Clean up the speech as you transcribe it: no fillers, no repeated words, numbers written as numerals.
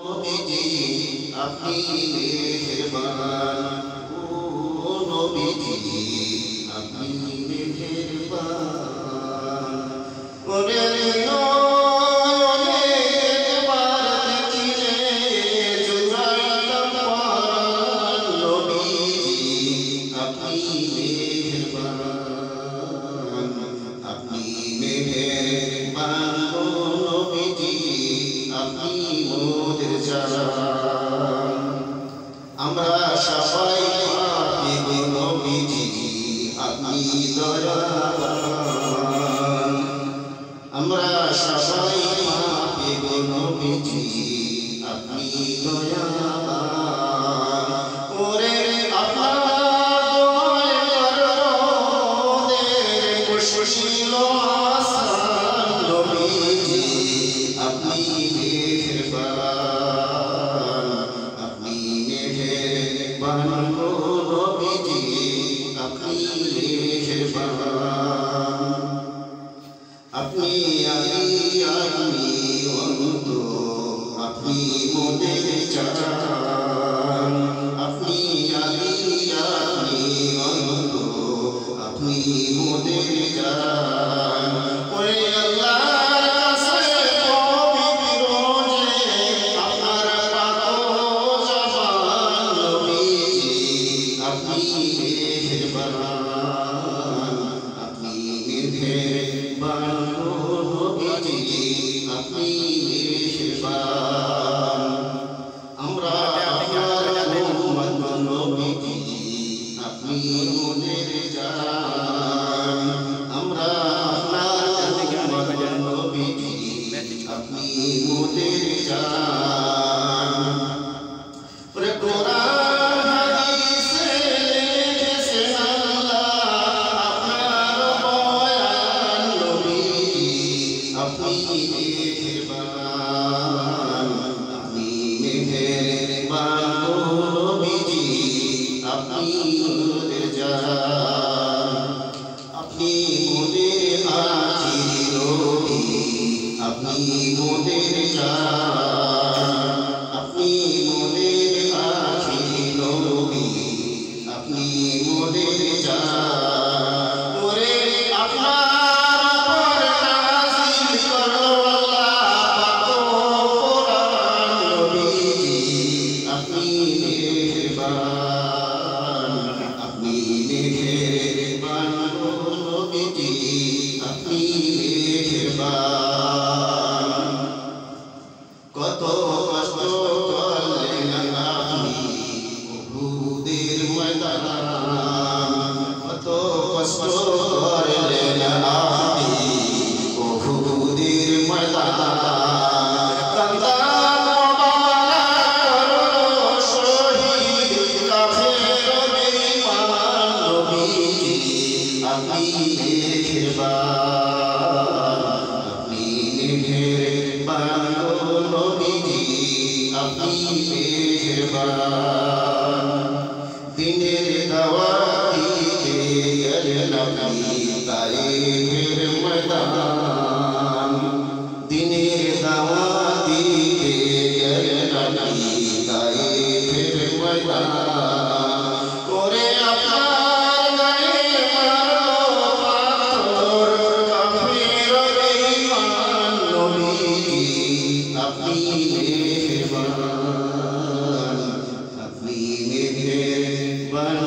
নবীজি আপনি মেহেরবান, ও নবীজি আপনি মেহেরবান। ওরে নয়নে একবার দেখিলে জুড়াইতাম পরাণ, নবীজি আপনি মেহেরবান, আপনি মেহেরবান, ও নবীজি আপনি মোদের জান। আমরা সবাই পাপী গো নবীজি আপনি দয়াবান, আমরা সবাই পাপী গো নবীজি আপনি দয়াবান। ওরে আপনার দয়ার রোদের খুশিল আসান, নবীজি আপনি মেহেরবান, আপনি মেহেরবান, ও নবীজি আপনি মেহেরবান। আপনি আলী আপনি অন্ত, আপনি মোদের জান, আপনি আলী আপনি অন্ত, আপনি মোদের জান। ওরে আল্লাহর কাছে পবিত্র যে আপনার পাক জবান, নবীজি আপনি মেহেরবান, আপনি মেহেরবান, ও নবীজি আপনি মেহেরবান। আমরা আপনার উম্মত নবীজি আপনি মোদের জান, আমরা আপনার উম্মত নবীজি আপনি মোদের জান। ওরে কোরআন হাদিসে লিখেছেন আল্লাহ আপনার বয়ান, নবীজি আপনি মেহেরবান, আপনি মেহেরবান, ও নবীজি আপনি মোদের জান। আপনি মোদের আখির নবী, আপনি মোদের জান, আপনি মোদের আখির নবী, আপনি মোদের জান। ওরে আপনার উপর নাযিল করলো আল্লাহ পাক কোরআন, নবীজি আপনি মেহেরবান, আপনি মেহেরবান, ও নবীজি আপনি মেহেরবান। কত কষ্ট করলেন আপনি উহুদের ময়দান, কত কষ্ট করলেন আপনি উহুদের ময়দান। কান্দান মোবারক করলো শহীদ কাফের বেঈমান, নবীজি আপনি মেহেরবান, আপনি মেহেরবান, ও নবীজি আপনি মেহেরবান। দিনের দাওয়াত দিতে গেলেন আপনি তায়েফের ময়দান, দিনের দাওয়াত দিতে গেলেন আপনি তায়েফের ময়দান। ওরে আপনার গায়ে মারলো পাথর কাফের বেঈমান, নবীজি আপনি মেহেরবান, আপনি মেহেরবান,